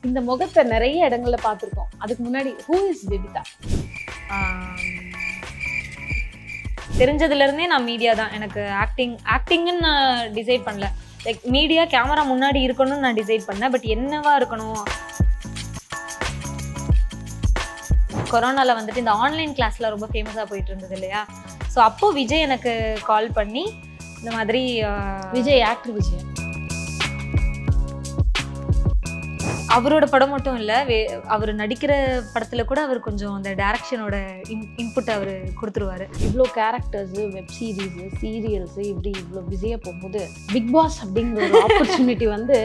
இந்த முகத்தை நிறைய இடங்கள்ல பார்த்திருக்கோம். அதுக்கு முன்னாடி ஹூ இஸ் விபிதா? தெரிஞ்சதுல இருந்தே நான் மீடியா தான். எனக்கு ஆக்டிங்னு நான் டிசைட் பண்ணல. லைக் மீடியா கேமரா முன்னாடி இருக்கணும்னு நான் டிசைட் பண்ணேன். பட் என்னவா இருக்கணும்? கொரோனால வந்துட்டு இந்த ஆன்லைன் கிளாஸ்ல ரொம்ப ஃபேமஸா போயிட்டு இருந்தது இல்லையா? ஸோ அப்போ விஜய் எனக்கு கால் பண்ணி இந்த மாதிரி விஜய் ஆக்டர் விஜய் அவரோட படம் மட்டும் இல்லை, அவர் நடிக்கிற படத்துல கூட அவர் கொஞ்சம் அந்த டைரக்ஷனோட இன்புட் அவர் கொடுத்துருவாரு. இவ்வளோ கேரக்டர்ஸ், வெப் சீரிஸ், சீரியல்ஸ் இப்படி இவ்வளோ பிஸியாக போகும்போது பிக் பாஸ் அப்படிங்கிற ஒரு ஆப்பர்ச்சுனிட்டி வந்து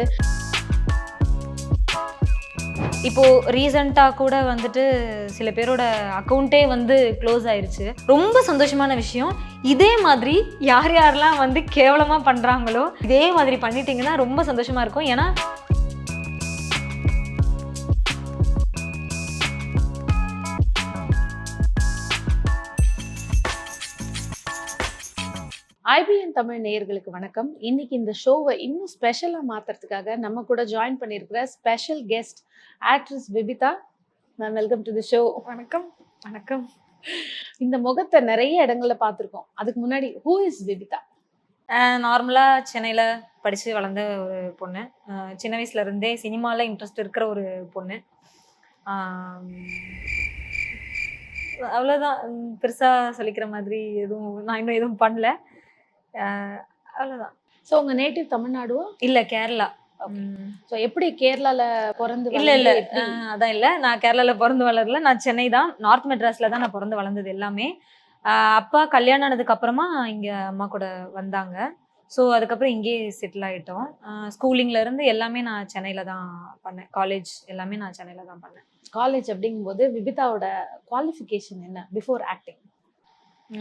இப்போ ரீசெண்டாக கூட வந்துட்டு சில பேரோட அக்கௌண்ட்டே வந்து க்ளோஸ் ஆயிருச்சு. ரொம்ப சந்தோஷமான விஷயம். இதே மாதிரி யார் யாரெல்லாம் வந்து கேவலமாக பண்ணுறாங்களோ இதே மாதிரி பண்ணிட்டீங்கன்னா ரொம்ப சந்தோஷமாக இருக்கும். ஏன்னா IBN தமிழ் நேயர்களுக்கு வணக்கம். இன்னைக்கு இந்த ஷோவை இன்னும் ஸ்பெஷலாக மாற்றுறதுக்காக நம்ம கூட ஜாயின் பண்ணியிருக்கிற special guest actress Vibitha ma'am. Welcome to the show. வணக்கம். வணக்கம். இந்த முகத்தை நிறைய இடங்கள்ல பார்த்துருக்கோம். அதுக்கு முன்னாடி ஹூ இஸ் விபிதா? நார்மலாக சென்னையில் படித்து வளர்ந்த ஒரு பொண்ணு. சின்ன வயசுலேருந்தே சினிமாவில் இன்ட்ரெஸ்ட் இருக்கிற ஒரு பொண்ணு. அவ்வளோதான். பெருசாக சொல்லிக்கிற மாதிரி நான் இன்னும் எதுவும் பண்ணல. அவ்வளோதான். ஸோ உங்கள் நேட்டிவ் தமிழ்நாடுவா? இல்லை, கேரளா. ஸோ எப்படி கேரளால பிறந்து? இல்லை, அதான் இல்லை. நான் கேரளாவில் பிறந்து வளரல. நான் சென்னை தான், நார்த் மெட்ராஸில் தான் நான் பிறந்து வளர்ந்தது எல்லாமே. அப்பா கல்யாணம் ஆனதுக்கு அப்புறமா இங்கே அம்மா கூட வந்தாங்க. ஸோ அதுக்கப்புறம் இங்கேயே செட்டில் ஆகிட்டோம். ஸ்கூலிங்லேருந்து எல்லாமே நான் சென்னையில் தான் பண்ணேன். காலேஜ் எல்லாமே நான் சென்னையில் தான் பண்ணேன். காலேஜ் அப்படிங்கும்போது விபிதாவோட குவாலிஃபிகேஷன் என்ன பிஃபோர் ஆக்டிங்?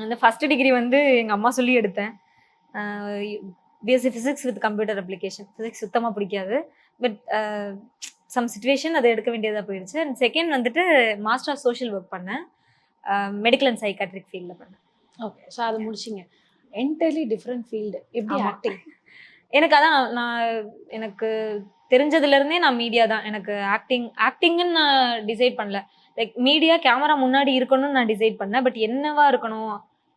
அந்த ஃபஸ்ட்டு டிகிரி வந்து எங்கள் அம்மா சொல்லி எடுத்தேன். BSc physics with computer application. Physics சுத்தமாக பிடிக்காது. பட் சம் சிச்சுவேஷன் அதை எடுக்க வேண்டியதாக போயிடுச்சு. அண்ட் செகண்ட் வந்துட்டு மாஸ்டர் ஆஃப் சோஷியல் ஒர்க் பண்ணேன். மெடிக்கல் அண்ட் சைக்காட்ரிக் ஃபீல்டில் பண்ணேன். ஓகே. ஸோ அதை முடிச்சிங்க. Entirely different field. எப்படி ஆக்டிங்? எனக்கு அதான், எனக்கு தெரிஞ்சதுலேருந்தே நான் மீடியா தான். எனக்கு ஆக்டிங்னு நான் டிசைட் பண்ணல. லைக் மீடியா கேமரா முன்னாடி இருக்கணும்னு நான் டிசைட் பண்ணேன். பட் என்னவா இருக்கணும்?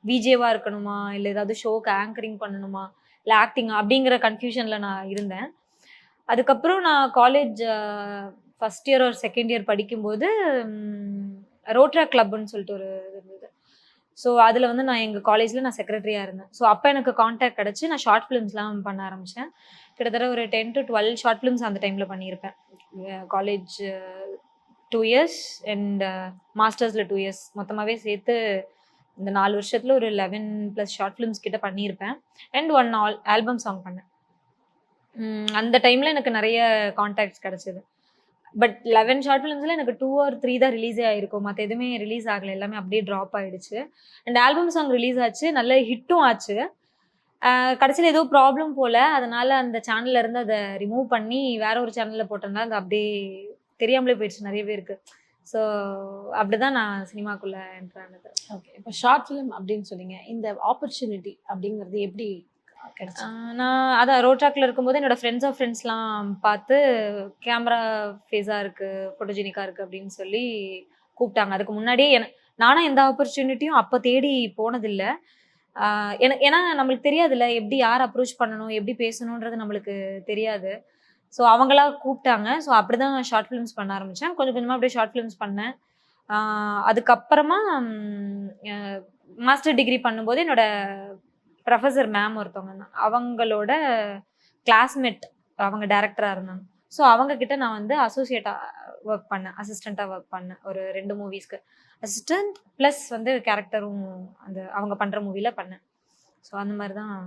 விஜேவாக இருக்கணுமா, இல்லை ஏதாவது ஷோக்கு ஆங்கரிங் பண்ணணுமா, இல்லை ஆக்டிங்கா அப்படிங்கிற கன்ஃபியூஷனில் நான் இருந்தேன். அதுக்கப்புறம் நான் காலேஜ் ஃபஸ்ட் இயர் ஒரு செகண்ட் இயர் படிக்கும்போது ரோட்ரா கிளப்னு சொல்லிட்டு ஒரு இது இருந்தது. ஸோ அதில் வந்து நான் எங்கள் காலேஜில் நான் செக்ரட்டரியாக இருந்தேன். ஸோ அப்போ எனக்கு கான்டாக்ட் கிடச்சி நான் ஷார்ட் ஃபிலிம்ஸ்லாம் பண்ண ஆரம்பித்தேன். கிட்டத்தட்ட ஒரு 10 to 12 ஷார்ட் ஃபிலிம்ஸ் அந்த டைமில் பண்ணியிருப்பேன். காலேஜ் 2 years அண்ட் மாஸ்டர்ஸில் 2 years மொத்தமாகவே சேர்த்து இந்த 4 வருஷத்தில் ஒரு 11+ ஷார்ட் ஃபிலிம்ஸ் கிட்ட பண்ணியிருப்பேன். அண்ட் 1 ஆல்பம் சாங் பண்ணேன். அந்த டைமில் எனக்கு நிறைய கான்டாக்ட்ஸ் கிடச்சிது. பட் 11 ஷார்ட் ஃபிலிம்ஸில் எனக்கு 2 or 3 தான் ரிலீஸே ஆகிருக்கும். மற்ற எதுவுமே ரிலீஸ் ஆகலை. எல்லாமே அப்படியே ட்ராப் ஆகிடுச்சு. அண்ட் ஆல்பம் சாங் ரிலீஸ் ஆச்சு, நல்ல ஹிட்டும் ஆச்சு. கடைசியில் ஏதோ ப்ராப்ளம் போல், அதனால் அந்த சேனலில் இருந்து அதை ரிமூவ் பண்ணி வேற ஒரு சேனலில் போட்டோம்னா அது அப்படியே தெரியாமலே போயிடுச்சு நிறைய பேருக்கு. ஸோ அப்படிதான் நான் சினிமாக்குள்ளே என்ட்ரு ஆனது. ஓகே. இப்போ ஷார்ட் ஃபிலிம் அப்படின்னு சொன்னீங்க. இந்த ஆப்பர்ச்சுனிட்டி அப்படிங்கிறது எப்படி கிடைச்சு? நான் அதான் ரோட்ராக்ல இருக்கும்போது என்னோட ஃப்ரெண்ட்ஸ் ஆஃப் ஃப்ரெண்ட்ஸ்லாம் பார்த்து கேமரா ஃபேஸாக இருக்குது, ஃபோட்டோஜெனிக்காக இருக்குது அப்படின்னு சொல்லி கூப்பிட்டாங்க. அதுக்கு முன்னாடியே நானும் எந்த ஆப்பர்ச்சுனிட்டியும் அப்போ தேடி போனதில்லை. ஏன்னா நம்மளுக்கு தெரியாதுல்ல, எப்படி யார் அப்ரோச் பண்ணணும், எப்படி பேசணுன்றது நம்மளுக்கு தெரியாது. ஸோ அவங்களா கூப்பிட்டாங்க. ஸோ அப்படி தான் ஷார்ட் ஃபிலிம்ஸ் பண்ண ஆரம்பித்தேன். கொஞ்சம் கொஞ்சமாக அப்படியே ஷார்ட் ஃபிலிம்ஸ் பண்ணேன். அதுக்கப்புறமா மாஸ்டர் டிகிரி பண்ணும்போது என்னோட ப்ரொஃபஸர் மேம் ஒருத்தவங்க, அவங்களோட கிளாஸ்மேட், அவங்க டைரக்டராக இருந்தாங்க. ஸோ அவங்கக்கிட்ட நான் வந்து அசோசியேட்டாக ஒர்க் பண்ணேன், அசிஸ்டண்ட்டாக ஒர்க் பண்ணேன். ஒரு 2 மூவிஸ்க்கு அசிஸ்டண்ட் ப்ளஸ் வந்து கேரக்டரும் அந்த அவங்க பண்ணுற மூவியில் பண்ணேன். ஸோ அந்த மாதிரி தான்.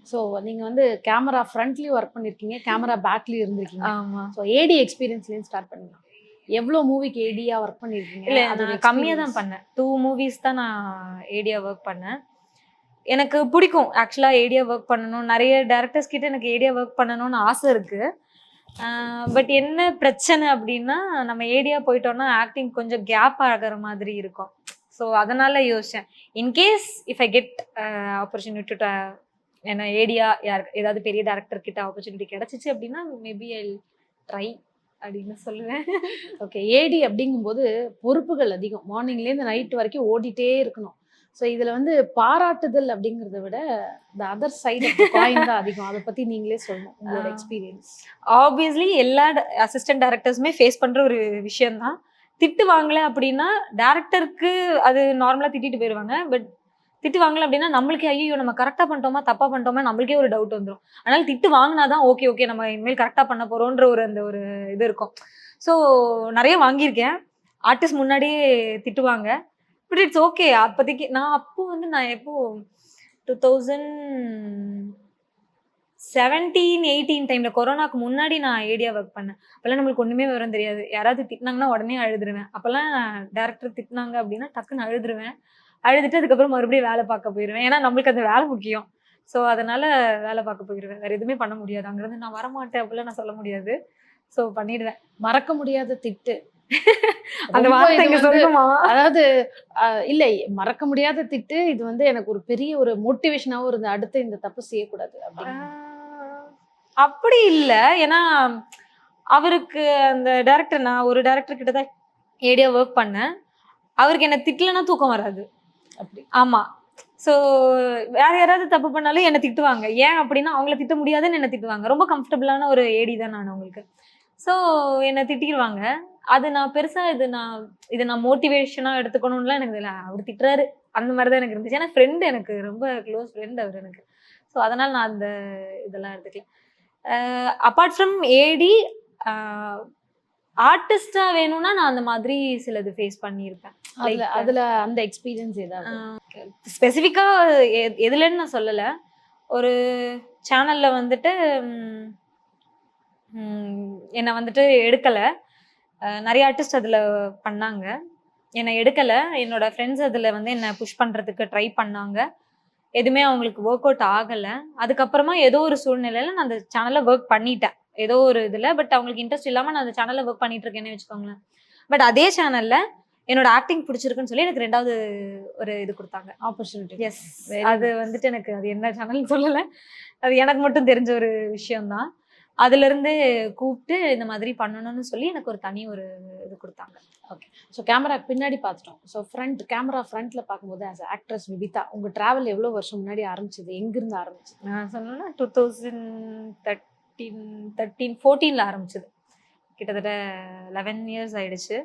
ஸோ நீங்கள் வந்து கேமரா ஃப்ரண்ட்லேயும் ஒர்க் பண்ணியிருக்கீங்க, கேமரா பேக்லேயும் இருந்திருக்கீங்க. ஆமாம். ஸோ ஏடி எக்ஸ்பீரியன்ஸ்லேயும் ஸ்டார்ட் பண்ணிக்கலாம். எவ்வளோ மூவிக்கு ஏடியாக ஒர்க் பண்ணியிருக்கீங்க? இல்லை, அது கம்மியாக தான் பண்ணேன். 2 மூவிஸ் தான் நான் ஏடியாக ஒர்க் பண்ணேன். எனக்கு பிடிக்கும் ஆக்சுவலாக ஏடியா ஒர்க் பண்ணணும். நிறைய டேரக்டர்ஸ் கிட்ட எனக்கு ஏடியா ஒர்க் பண்ணணும்னு ஆசை இருக்குது. பட் என்ன பிரச்சனை அப்படின்னா, நம்ம ஏடியா போயிட்டோம்னா ஆக்டிங் கொஞ்சம் கேப் ஆகிற மாதிரி இருக்கும். ஸோ அதனால் யோசித்தேன், in case if I get opportunity to ஏன்னா ஏடியா ஏதாவது பெரிய டேரக்டர் கிட்ட ஆப்பர்ச்சுனிட்டி கிடச்சிச்சு அப்படின்னா மேபி ஐ ட்ரை அப்படின்னு சொல்லுவேன். ஓகே. ஏடி அப்படிங்கும்போது பொறுப்புகள் அதிகம். மார்னிங்லேருந்து நைட் வரைக்கும் ஓடிட்டே இருக்கணும். ஸோ இதுல வந்து பாராட்டுதல் அப்படிங்கிறத விட the other side of the coin தான் அதிகம். அத பத்தி நீங்களே சொல்லணும். உங்களோட எக்ஸ்பீரியன்ஸ். ஆப்வியஸ்லி எல்லா அசிஸ்டன்ட் டைரக்டர்ஸுமே ஃபேஸ் பண்ற ஒரு விஷயம் தான். திட்டு வாங்கல அப்படின்னா டைரக்டருக்கு அது நார்மலா திட்டிட்டு போயிருவாங்க. பட் திட்டு வாங்கல அப்படின்னா நம்மளுக்கே ஐயோ நம்ம கரெக்டா பண்ணிட்டோமா தப்பா பண்ணிட்டோமா நம்மளுக்கே ஒரு டவுட் வந்துடும். அதனால திட்டு வாங்கினாதான் ஓகே ஓகே நம்ம இனிமேல் கரெக்டா பண்ண போறோன்ற ஒரு அந்த ஒரு இது இருக்கும். ஸோ நிறைய வாங்கியிருக்கேன். ஆர்டிஸ்ட் முன்னாடியே திட்டுவாங்க. But it's okay. அப்போதைக்கு நான் எப்போ 2017-18 டைம்ல கொரோனாக்கு முன்னாடி நான் ஏடியா ஒர்க் பண்ணேன். அப்பெல்லாம் நம்மளுக்கு ஒண்ணுமே விவரம் தெரியாது. யாராவது திட்டினாங்கன்னா உடனே அழுதுருவேன். அப்பெல்லாம் டைரக்டர் திட்டினாங்க அப்படின்னா டக்குன்னு அழுதுருவேன். அழுதுட்டு அதுக்கப்புறம் மறுபடியும் வேலை பார்க்க போயிருவேன். ஏன்னா நம்மளுக்கு அந்த வேலை முக்கியம். ஸோ அதனால வேலை பார்க்க போயிருவேன். வேற எதுவுமே பண்ண முடியாது. அங்கிருந்து நான் வரமாட்டேன் அப்படிலாம் நான் சொல்ல முடியாது. ஸோ பண்ணிடுவேன். மறக்க முடியாத திட்டு. அந்த ரொம்ப வார்த்தை இது இங்க வந்து சொல்லணுமா? அதாவது இல்லை மறக்க முடியாத திட்டு. இது வந்து எனக்கு ஒரு பெரிய ஒரு மோட்டிவேஷனாவும் இருந்தது. அடுத்து இந்த தப்பு செய்யக்கூடாது அப்படின்னு. அப்படி இல்ல. ஏன்னா அவருக்கு அந்த டைரக்டர் நான் ஒரு டைரக்டர் கிட்ட தான் ஏடியா ஒர்க் பண்ணேன். அவருக்கு என்ன திட்டலன்னா தூக்கம் வராது. அப்படி. ஆமா. ஸோ வேற யாராவது தப்பு பண்ணாலும் என்ன திட்டுவாங்க. ஏன் அப்படின்னா அவங்கள திட்ட முடியாதுன்னு என்ன திட்டுவாங்க. ரொம்ப கம்ஃபர்டபுளான ஒரு ஏடி தான் நான் அவங்களுக்கு. ஸோ என்ன திட்டிருவாங்க. அது நான் பெருசா இத நான் மோட்டிவேஷனா எடுத்துக்கணும்லாம் எனக்கு இல்ல. அவரு திட்டுறாரு. அந்த மாரி தான் எனக்கு இருந்துச்சு. ஏன்னா ஃப்ரெண்ட் எனக்கு ரொம்ப க்ளோஸ் ஃப்ரெண்ட் அவரு எனக்கு. ஸோ அதனால நான் அந்த இதெல்லாம் எடுத்துக்கல. அப்பார்ட் ஃப்ரம் ஏடி அ ஆர்டிஸ்ட்டா வேணும்னா நான் அந்த மாதிரி சிலது ஃபேஸ் பண்ணியிருப்பேன். அதுல அதுல அந்த எக்ஸ்பீரியன்ஸ் ஏதாவது? ஸ்பெசிஃபிக்கா எதுலன்னு நான் சொல்லல. ஒரு சேனல்ல வந்துட்டு என்ன வந்துட்டு எடுக்கல. நெறைய ஆர்டிஸ்ட் அதுல பண்ணாங்க. என்ன எடுக்கல. என்னோட ஃப்ரெண்ட்ஸ் அதுல வந்து என்ன புஷ் பண்றதுக்கு ட்ரை பண்ணாங்க. எதுவுமே அவங்களுக்கு ஒர்க் அவுட் ஆகல. அதுக்கப்புறமா ஏதோ ஒரு சூழ்நிலையில நான் அந்த சேனல்ல ஒர்க் பண்ணிட்டேன். ஏதோ ஒரு இதுல. பட் அவங்களுக்கு இன்ட்ரெஸ்ட் இல்லாம நான் அந்த சேனல்ல ஒர்க் பண்ணிட்டு இருக்கேன்னு வச்சுக்கோங்களேன். பட் அதே சேனல்ல என்னோட ஆக்டிங் பிடிச்சிருக்குன்னு சொல்லி எனக்கு 2வது ஒரு இது குடுத்தாங்க. ஆப்பர்ச்சுனிட்டி. எஸ். அது வந்துட்டு எனக்கு அது என்ன சேனல்னு சொல்லல. அது எனக்கு மட்டும் தெரிஞ்ச ஒரு விஷயம் தான். அதுலருந்து கூப்பிட்டு இந்த மாதிரி பண்ணணும்னு சொல்லி எனக்கு ஒரு தனி ஒரு இது குடுத்தாங்க. ஓகே. ஸோ கேமராக்கு பின்னாடி பார்த்துட்டோம். ஸோ கேமரா ஃப்ரண்ட்ல பார்க்கும்போது ஆஸ் ஆக்ட்ரஸ் விபிதா உங்க டிராவல் எவ்வளோ வருஷம் முன்னாடி ஆரம்பிச்சது? எங்கிருந்து ஆரம்பிச்சது? நான் சொன்னேன்னா 2013-14ல ஆரம்பிச்சது. கிட்டத்தட்ட 11 இயர்ஸ் ஆயிடுச்சு.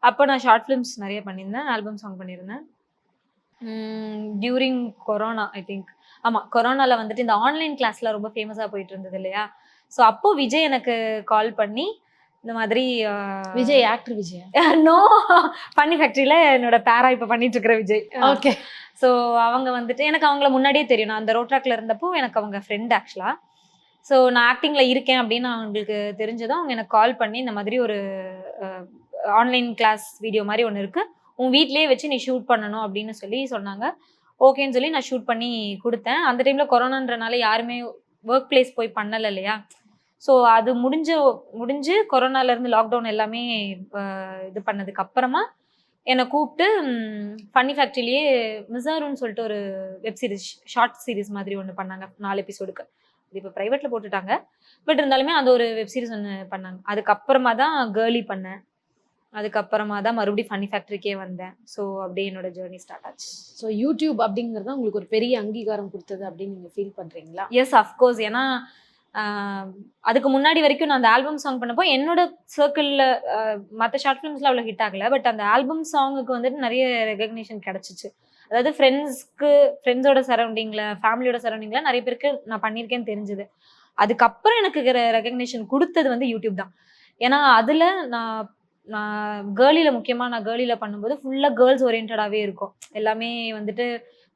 அப்போ நான் ஷார்ட் ஃபிலிம்ஸ் நிறைய பண்ணியிருந்தேன். ஆல்பம் சாங் பண்ணியிருந்தேன். During corona I think. ஆமா, கொரோனால வந்துட்டு இந்த ஆன்லைன் கிளாஸ்லாம் ரொம்ப ஃபேமஸா போயிட்டு இருந்தது இல்லையா? ஸோ அப்போ விஜய் எனக்கு கால் பண்ணி இந்த மாதிரி Vijay actor Vijay? No, funny ஃபேக்டரியில என்னோட பேரா இப்ப பண்ணிட்டு இருக்கிற விஜய். ஓகே. ஸோ அவங்க வந்துட்டு எனக்கு அவங்கள முன்னாடியே தெரியும். நான் அந்த ரோட் ட்ராக்ல இருந்தப்போ எனக்கு அவங்க ஃப்ரெண்ட் ஆக்சுவலா. ஸோ நான் ஆக்டிங்ல இருக்கேன் அப்படின்னு அவங்களுக்கு தெரிஞ்சதும் அவங்க எனக்கு கால் பண்ணி இந்த மாதிரி ஒரு ஆன்லைன் கிளாஸ் வீடியோ மாதிரி ஒன்று இருக்கு, உன் வீட்லயே வச்சு நீ ஷூட் பண்ணணும் அப்படின்னு சொல்லி சொன்னாங்க. ஓகேன்னு சொல்லி நான் ஷூட் பண்ணி கொடுத்தேன். அந்த டைம்ல கொரோனான்றனால யாருமே ஒர்க் பிளேஸ் போய் பண்ணல இல்லையா? ஸோ அது முடிஞ்சு கொரோனால இருந்து லாக்டவுன் எல்லாமே இது பண்ணதுக்கு அப்புறமா என்னை கூப்பிட்டு ஃபன்னி ஃபேக்டரியிலேயே மிசாருன்னு சொல்லிட்டு ஒரு வெப் சீரிஸ் ஷார்ட் சீரிஸ் மாதிரி ஒன்று பண்ணாங்க 4 எபிசோடுக்கு. அது இப்போ ப்ரைவேட்ல போட்டுட்டாங்க. பட் இருந்தாலுமே அந்த ஒரு வெப் சீரிஸ் ஒன்று பண்ணாங்க. அதுக்கப்புறமா தான் கேர்லி பண்ணேன். அதுக்கப்புறமா தான் மறுபடியும் ஃபன்னி ஃபேக்டரிக்கே வந்தேன். ஸோ அப்படியே என்னோட ஜேர்னி ஸ்டார்ட் ஆச்சு. ஸோ யூடியூப் அப்படிங்கிறது உங்களுக்கு ஒரு பெரிய அங்கீகாரம் கொடுத்தது அப்படின்னு நீங்க ஃபீல் பண்றீங்களா? Yes, of course. ஏன்னா அதுக்கு முன்னாடி வரைக்கும் நான் அந்த ஆல்பம் சாங் பண்ணப்போ என்னோட சர்க்கிளில் மற்ற ஷார்ட் ஃபிலிம்ஸ்ல அவ்வளோ ஹிட் ஆகல. பட் அந்த ஆல்பம் சாங்குக்கு வந்துட்டு நிறைய ரெகக்னிஷன் கிடைச்சிச்சு. அதாவது ஃப்ரெண்ட்ஸோட சரௌண்டிங்ல, ஃபேமிலியோட சரௌண்டிங்ல நிறைய பேருக்கு நான் பண்ணியிருக்கேன்னு தெரிஞ்சது. அதுக்கப்புறம் எனக்கு ரெகக்னிஷன் கொடுத்தது வந்து யூடியூப் தான். ஏன்னா அதுல நான் கேர்லில பண்ணும்போது ஃபுல்லா கேர்ள்ஸ் ஓரியன்டாவே இருக்கும். எல்லாமே வந்துட்டு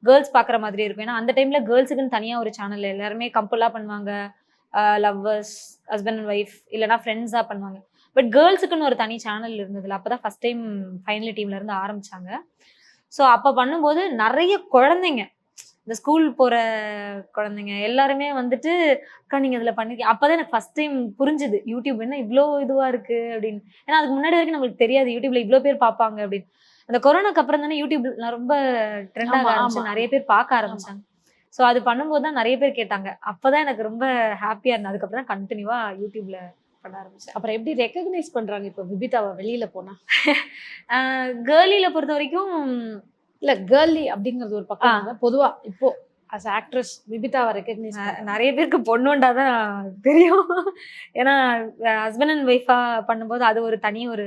கேர்ள்ஸ் பாக்குற மாதிரி இருக்கும். ஏன்னா அந்த டைம்ல கேர்ள்ஸுக்குன்னு தனியா ஒரு சேனல் எல்லாருமே கம்பலா பண்ணுவாங்க. லவ்வர்ஸ், ஹஸ்பண்ட் அண்ட் ஒய்ஃப் இல்லைனா ஃப்ரெண்ட்ஸா பண்ணுவாங்க. பட் கேர்ள்ஸுக்குன்னு ஒரு தனி சேனல் இருந்ததுல அப்பதான் ஃபர்ஸ்ட் டைம் ஃபைனல் டீம்ல இருந்து ஆரம்பிச்சாங்க. ஸோ அப்ப பண்ணும்போது நிறைய குழந்தைங்க, இந்த ஸ்கூல் போற குழந்தைங்க எல்லாருமே வந்துட்டு அக்கா நீங்க இதுல பண்ணிருக்கீங்க. அப்பதான் எனக்கு ஃபர்ஸ்ட் டைம் புரிஞ்சுது யூடியூப் என்ன இவ்வளோ இதுவா இருக்கு அப்படின்னு. ஏன்னா அதுக்கு முன்னாடி வரைக்கும் நம்மளுக்கு தெரியாது யூடியூப்ல இவ்வளோ பேர் பார்ப்பாங்க அப்படின்னு. அந்த கொரோனாக்கு அப்புறம் தானே யூடியூப் ரொம்ப ட்ரெண்ட் ஆக ஆரம்பிச்சு நிறைய பேர் பார்க்க ஆரம்பிச்சாங்க. ஸோ அது பண்ணும்போது தான் நிறைய பேர் கேட்டாங்க. அப்பதான் எனக்கு ரொம்ப ஹாப்பியா இருந்தது. அதுக்கப்புறம் தான் கண்டினியூவா யூடியூப்ல பண்ண ஆரம்பிச்சேன். அப்புறம் எப்படி ரெகக்னைஸ் பண்றாங்க இப்போ விபிதாவை வெளியில போனா? கேர்லியில பொறுத்த வரைக்கும் இல்ல கேர்லி அப்படிங்கிறது ஒரு பக்கம் இருந்தா, பொதுவா இப்போ as ஆக்ட்ரஸ் விபிதாவை ரெகக்னைஸ் நிறைய பேருக்கு பொண்ணுண்டா தான் தெரியும். ஏன்னா ஹஸ்பண்ட் அண்ட் ஒய்ஃபா பண்ணும்போது அது ஒரு தனி ஒரு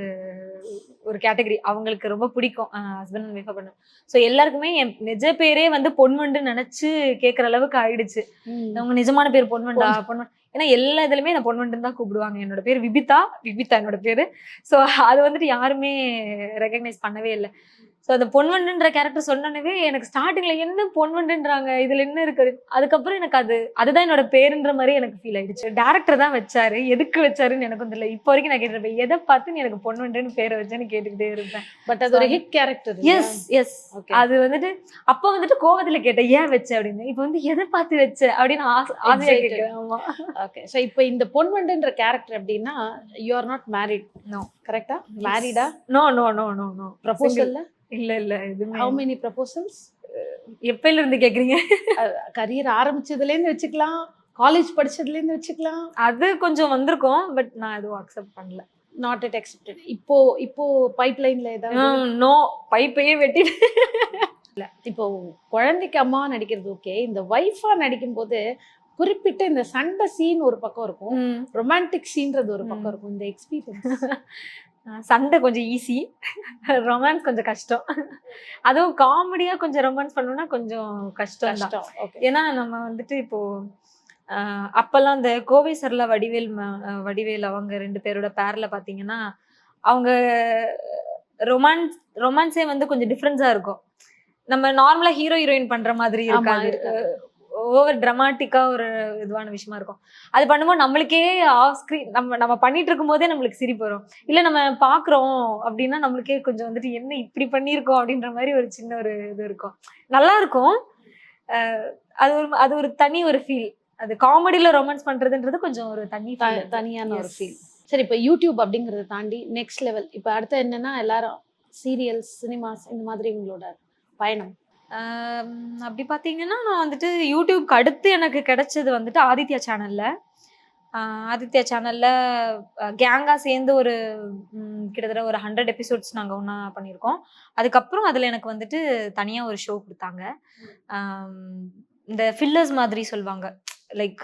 கேட்டகரி. அவங்களுக்கு ரொம்ப பிடிக்கும் ஹஸ்பண்ட் அண்ட் ஒய்ஃபா பண்ண. ஸோ எல்லாருக்குமே என் நிஜ பேரே வந்து பொன்வண்டு நினைச்சு கேட்குற அளவுக்கு ஆயிடுச்சு. அவங்க நிஜமான பேர் பொன்வண்டா பொன்வண்டு. ஏன்னா எல்லா இதுலயுமே நான் பொன்வண்டுன்னு தான் கூப்பிடுவாங்க. என்னோட பேர் விபிதா என்னோட பேரு. ஸோ அது வந்துட்டு யாருமே ரெகக்னைஸ் பண்ணவே இல்லை. ஸோ அந்த பொன்வண்டுன்ற கேரக்டர் சொன்னனவே எனக்கு ஸ்டார்டிங்ல என்ன பொன்வண்டுன்றாங்க, இதுல என்ன இருக்கு? அதுக்கப்புறம் எனக்கு அதுதான் என்னோட பேருன்ற மாதிரி எனக்கு ஃபீல் ஆயிடுச்சு. டேரக்டர் தான் வச்சாரு, எதுக்கு வச்சாருன்னு எனக்கும் தெரியல. இப்போ வரைக்கும் நான் கேட்டிருப்பேன், எதை பார்த்து நீ எனக்கு பொன்வண்டுன்னு பேரை வச்சேன்னு கேட்டுக்கிட்டே இருப்பேன். பட் அது ஒரு ஹிட் கேரக்டர். எஸ் அது வந்துட்டு அப்ப வந்துட்டு கோவத்துல கேட்டேன் ஏன் வச்ச அப்படின்னு. இப்போ வந்து எதை பார்த்து வச்ச அப்படின்னு ஆசையா கேட்கிறேன். ஆமா. ஓகே. ஸோ இப்போ இந்த பொன்வண்டுன்ற கேரக்டர் எப்படின்னா, you are not married. No. கரெக்டா? மேரிடா? No no no no no. ப்ரப்போசல்ல? இல்ல எதுவுமே. How many proposals? எப்பையில இருந்து கேக்குறீங்க? கரியர் ஆரம்பிச்சதுல இருந்து வச்சுக்கலாம், காலேஜ் படிச்சதுல இருந்து வச்சுக்கலாம். அது கொஞ்சம் வந்திருக்கும், பட் நான் எதுவும் அக்செப்ட் பண்ணல. Not yet accepted. இப்போ பைப்லைன்ல ஏதாவது? நோ, பைப்பையே வெட்டிட்டு. இல்ல இப்போ குழந்தைக்கு அம்மா நடிக்கிறது ஓகே. இந்த வைஃபா நடிக்கும்போது குறிப்பிட்ட இந்த சண்டை சீன் ஒரு பக்கம் இருக்கும், ரொமான்டிக் சீன்றது ஒரு பக்கம் இருக்கும். இந்த எக்ஸ்பீரியன்ஸ்? சண்டை கொஞ்சம் ஈஸி, ரொமான்ஸ் கொஞ்சம் கஷ்டம். அதுவும் காமெடியா கொஞ்சம் ரொமான்ஸ் பண்ணணும்னா கொஞ்சம் கஷ்டம். ஏன்னா நம்ம வந்துட்டு இப்போ அப்பெல்லாம் இந்த கோவை சரளா வடிவேல் அவங்க 2 பேரோட பேர்ல பாத்தீங்கன்னா அவங்க ரொமான்ஸே வந்து கொஞ்சம் டிஃப்ரென்ஸா இருக்கும். நம்ம நார்மலா ஹீரோ ஹீரோயின் பண்ற மாதிரி இருக்காது. ஓவர் டிராமாட்டிக்கா ஒரு இதுவான விஷயமா இருக்கும். அது பண்ணும்போது நம்மளுக்கே ஆஃப் ஸ்கிரீன் நம்ம பண்ணிட்டு இருக்கும் போதே நம்மளுக்கு சிரிப்பு வரும். இல்ல நம்ம பாக்குறோம் அப்படின்னா நம்மளுக்கே கொஞ்சம் வந்துட்டு என்ன இப்படி பண்ணியிருக்கோம் அப்படின்ற மாதிரி ஒரு சின்ன ஒரு இது இருக்கும். நல்லா இருக்கும். அது ஒரு தனி ஒரு ஃபீல். அது காமெடியில ரொமான்ஸ் பண்றதுன்றது கொஞ்சம் ஒரு தனியான ஒரு ஃபீல். சரி, இப்போ யூடியூப் அப்படிங்கறத தாண்டி நெக்ஸ்ட் லெவல் இப்போ அடுத்து என்னன்னா, எல்லாரும் சீரியல்ஸ், சினிமாஸ் இந்த மாதிரி உங்களோட பயணம்? அப்படி பார்த்தீங்கன்னா நான் வந்துட்டு யூடியூப்க்கு அடுத்து எனக்கு கிடைச்சது வந்துட்டு ஆதித்யா சேனல்ல கேங்கா சேர்ந்து ஒரு கிட்டத்தட்ட ஒரு 100 எபிசோட்ஸ் நாங்கள் ஒன்றா பண்ணியிருக்கோம். அதுக்கப்புறம் அதில் எனக்கு வந்துட்டு தனியாக ஒரு ஷோ கொடுத்தாங்க. இந்த ஃபில்லர்ஸ் மாதிரி சொல்லுவாங்க. லைக்